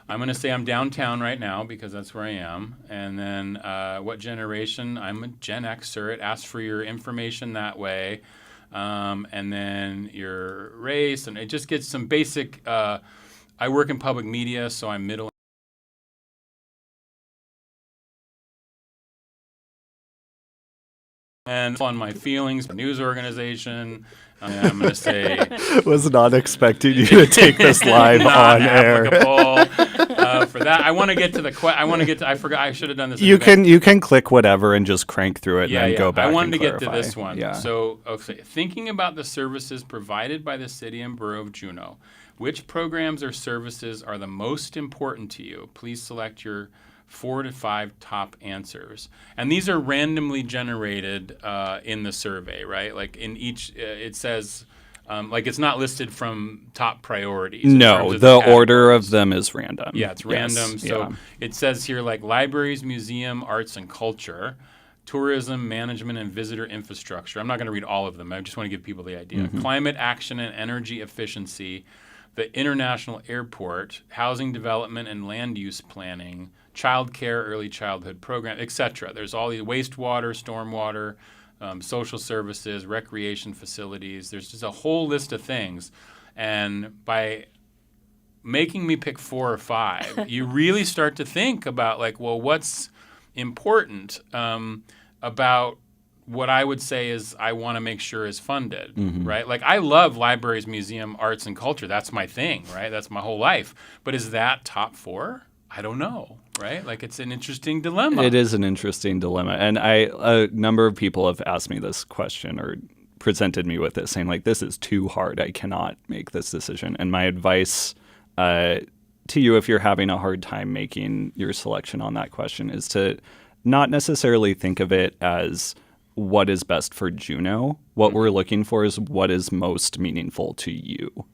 I'm going to say I'm downtown right now because that's where I am, and then what generation? I'm a Gen Xer. It asks for your information that way. And then your race, and it just gets some basic. I work in public media, so I'm middle. And on my feelings, news organization. I'm going to say. Was not expecting you to take this live on air. For that, I want to get to the. I forgot. I should have done this. You can click whatever and just crank through it, and then go back. I wanted and to get to clarify. this one. Yeah. So, okay, thinking about the services provided by the City and Borough of Juneau, which programs or services are the most important to you? Please select your 4 to 5 top answers. And these are randomly generated in the survey, right? Like in each, it says, like it's not listed from top priorities. No, the order of them is random. Yeah, it's random. So it says here like libraries, museum, arts and culture, tourism, management, and visitor infrastructure. I'm not going to read all of them. I just want to give people the idea. Climate action and energy efficiency, the international airport, housing development and land use planning, child care, early childhood program, etc. There's all the wastewater, stormwater, social services, recreation facilities. There's just a whole list of things. And by making me pick 4 or 5, you really start to think about like, well, what's important about what I would say is I want to make sure is funded, right? Like I love libraries, museum, arts, and culture. That's my thing, right? That's my whole life. But is that top 4? I don't know, right? Like it's an interesting dilemma. It is an interesting dilemma. And a number of people have asked me this question or presented me with it saying like, this is too hard. I cannot make this decision. And my advice to you, if you're having a hard time making your selection on that question, is to not necessarily think of it as what is best for Juneau. What we're looking for is what is most meaningful to you.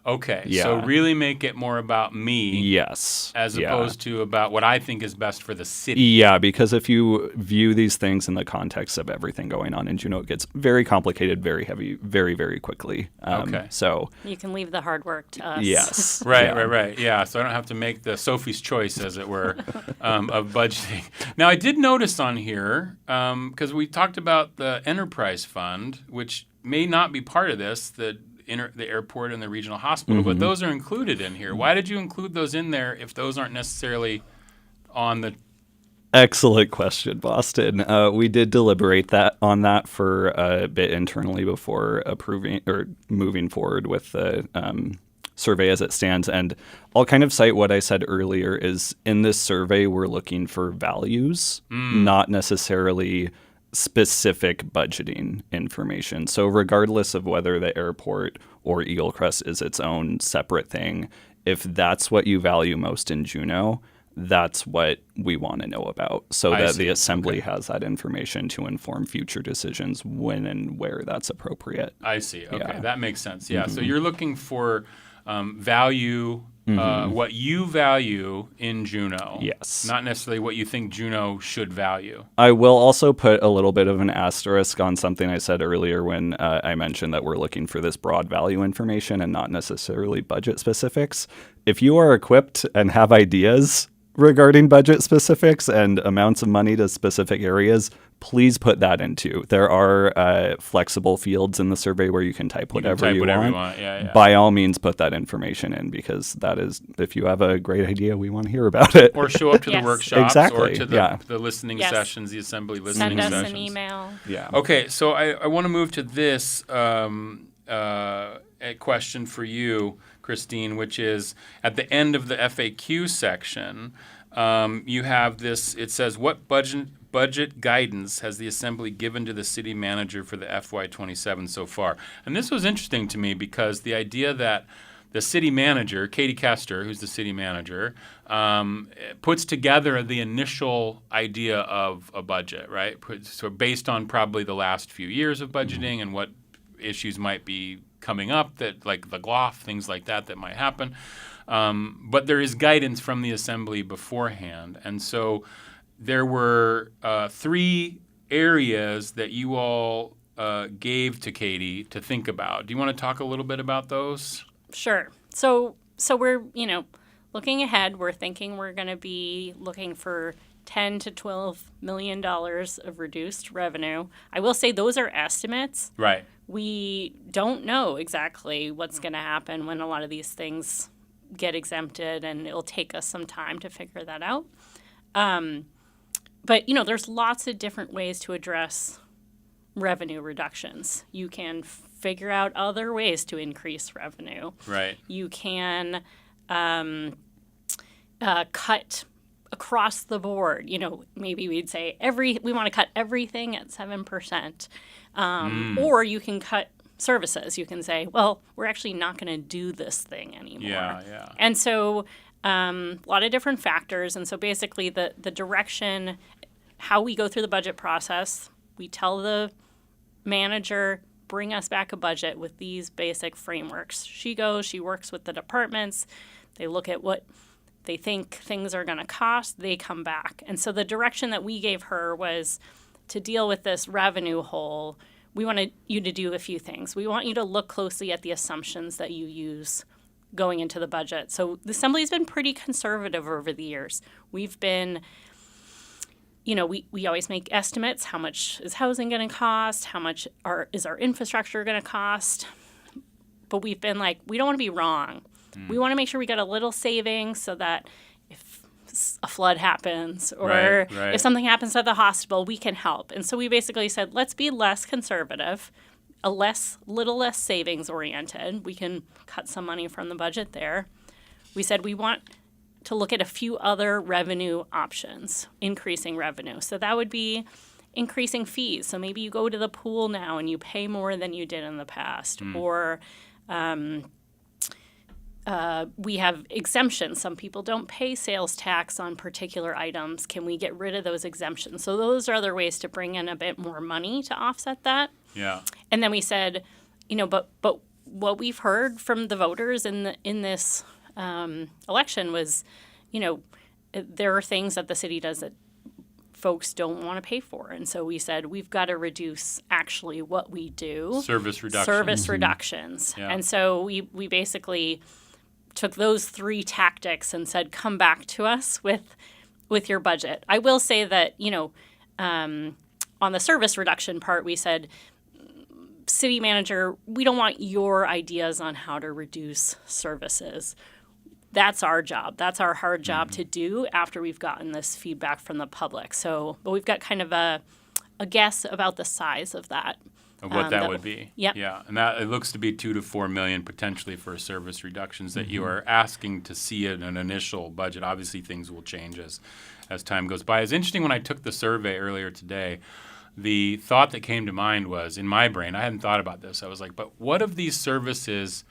Okay, Yeah. so really make it more about me. Yes. As Yeah. opposed to about what I think is best for the city. Yeah, because if you view these things in the context of everything going on in Juneau, it gets very complicated, very heavy, very, very quickly. Okay. So, You can leave the hard work to us. yes. Right. Yeah, so I don't have to make the Sophie's choice, as it were, of budgeting. Now, I did notice on here, because we talked about the enterprise fund, which may not be part of this, the airport and the regional hospital, but those are included in here. Why did you include those in there if those aren't necessarily on the... Excellent question, Boston. We did deliberate on that for a bit internally before approving or moving forward with the survey as it stands. And I'll kind of cite what I said earlier is in this survey, we're looking for values, not necessarily specific budgeting information. So regardless of whether the airport or Eagle Crest is its own separate thing, if that's what you value most in Juneau, that's what we want to know about so that the assembly has that information to inform future decisions when and where that's appropriate. I see. Okay, Yeah. that makes sense. Yeah, so you're looking for value, what you value in Juneau. Yes. Not necessarily what you think Juneau should value. I will also put a little bit of an asterisk on something I said earlier when I mentioned that we're looking for this broad value information and not necessarily budget specifics. If you are equipped and have ideas regarding budget specifics and amounts of money to specific areas, please put that into. There are flexible fields in the survey where you can type whatever you want. Yeah. By all means, put that information in because that is, if you have a great idea, we want to hear about it. Or show up to the Yes. workshops Exactly, or to the listening Yes. sessions, the assembly listening Send us sessions. an email. Yeah. Okay, so I want to move to this a question for you, Christine, which is at the end of the FAQ section, you have this, it says, what budget guidance has the Assembly given to the city manager for the FY27 so far? And this was interesting to me because the idea that the city manager, Katie Kester, who's the city manager, puts together the initial idea of a budget, right? So based on probably the last few years of budgeting and what issues might be coming up, that like the GLOF, things like that might happen. But there is guidance from the Assembly beforehand. And so there were 3 areas that you all gave to Katie to think about. Do you want to talk a little bit about those? Sure. So we're, looking ahead, we're thinking we're going to be looking for $10 to $12 million of reduced revenue. I will say those are estimates. Right. We don't know exactly what's going to happen when a lot of these things get exempted, and it'll take us some time to figure that out. But, there's lots of different ways to address revenue reductions. You can figure out other ways to increase revenue. Right. You can cut across the board. Maybe we'd say we want to cut everything at 7%. Or you can cut services. You can say, well, we're actually not going to do this thing anymore. Yeah. And so a lot of different factors. And so basically the direction, how we go through the budget process, we tell the manager, bring us back a budget with these basic frameworks. She works with the departments. They look at what they think things are going to cost. They come back. And so the direction that we gave her was to deal with this revenue hole. We wanted you to do a few things. We want you to look closely at the assumptions that you use going into the budget. So the Assembly's been pretty conservative over the years. We've been, we always make estimates. How much is housing going to cost? How much is our infrastructure going to cost? But we've been like, we don't want to be wrong. We want to make sure we get a little savings so that if a flood happens or if something happens at the hospital, we can help. And so we basically said, let's be less conservative, little less savings oriented. We can cut some money from the budget there. We said we want to look at a few other revenue options, increasing revenue. So that would be increasing fees. So maybe you go to the pool now and you pay more than you did in the past. Or we have exemptions. Some people don't pay sales tax on particular items. Can we get rid of those exemptions? So those are other ways to bring in a bit more money to offset that. Yeah. And then we said, but what we've heard from the voters in this election was, there are things that the city does that folks don't want to pay for. And so we said, we've got to reduce actually what we do. Service reductions. Reductions. Yeah. And so we basically took those 3 tactics and said, come back to us with your budget. I will say that, on the service reduction part, we said, city manager, we don't want your ideas on how to reduce services. That's our job. That's our hard job to do after we've gotten this feedback from the public. So, but we've got kind of a guess about the size of that. Of what that would be. Yep. Yeah. And that it looks to be $2 to $4 million potentially for service reductions that you are asking to see in an initial budget. Obviously, things will change as time goes by. It's interesting when I took the survey earlier today, the thought that came to mind was, in my brain, I hadn't thought about this. I was like, but what if these services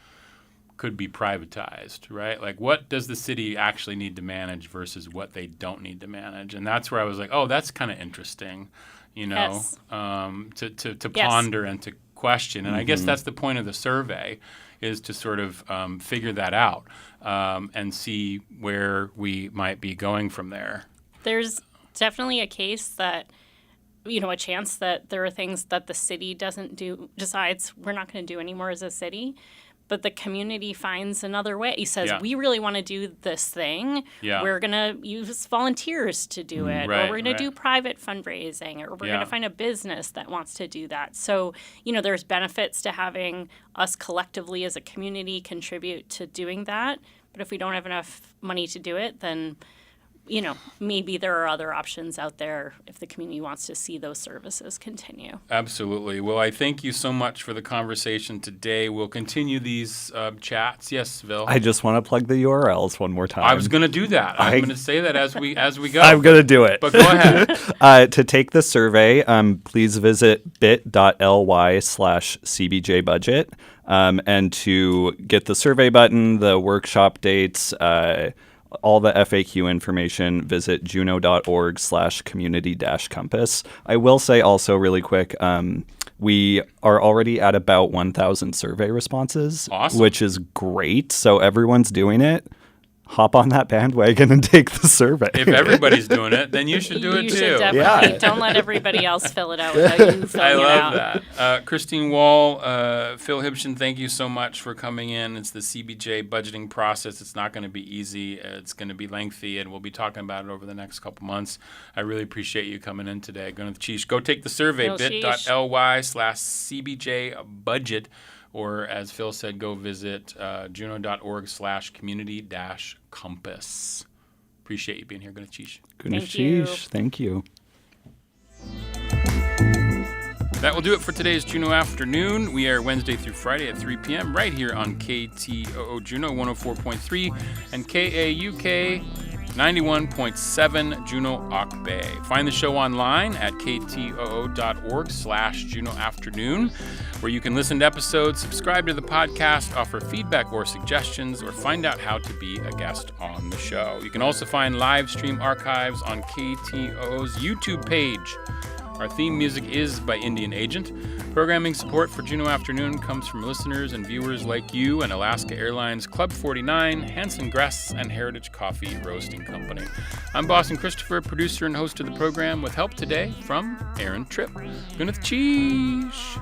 could be privatized, right? Like, what does the city actually need to manage versus what they don't need to manage? And that's where I was like, oh, that's kind of interesting, Yes. to ponder and to question. And I guess that's the point of the survey, is to sort of figure that out and see where we might be going from there. There's definitely a case that, a chance that there are things that the city decides we're not going to do anymore as a city, but the community finds another way. He says, we really want to do this thing. Yeah. We're going to use volunteers to do it, or we're going to do private fundraising, or we're going to find a business that wants to do that. So, there's benefits to having us collectively as a community contribute to doing that. But if we don't have enough money to do it, then maybe there are other options out there if the community wants to see those services continue. Absolutely. Well, I thank you so much for the conversation today. We'll continue these chats. Yes, Phil? I just want to plug the URLs one more time. I was going to do that. I'm going to say that as we go. I'm going to do it. But go ahead. To take the survey, please visit bit.ly/cbjbudget. And to get the survey button, the workshop dates, all the FAQ information, visit juneau.org/community-compass. I will say also really quick, we are already at about 1,000 survey responses, which is great. So everyone's doing it. Hop on that bandwagon and take the survey. If everybody's doing it, then you should do it too. You should definitely. Don't let everybody else fill it out without you filling it out. I love that. Christine Wall, Phil Hibshin, thank you so much for coming in. It's the CBJ budgeting process. It's not going to be easy. It's going to be lengthy, and we'll be talking about it over the next couple months. I really appreciate you coming in today. Go take the survey, bit.ly/CBJbudget. Or, as Phil said, go visit juneau.org/community-compass. Appreciate you being here. Gunashish. Thank you. That will do it for today's Juneau Afternoon. We are Wednesday through Friday at 3 p.m. right here on KTOO Juneau 104.3 and KAUK 91.7 Juneau Auk Bay. Find the show online at ktoo.org/Juneau Afternoon, where you can listen to episodes, subscribe to the podcast, offer feedback or suggestions, or find out how to be a guest on the show. You can also find live stream archives on KTOO's YouTube page. Our theme music is by Indian Agent. Programming support for Juneau Afternoon comes from listeners and viewers like you and Alaska Airlines Club 49, Hanson Gress, and Heritage Coffee Roasting Company. I'm Boston Christopher, producer and host of the program, with help today from Aaron Tripp. Gunnath Cheesh.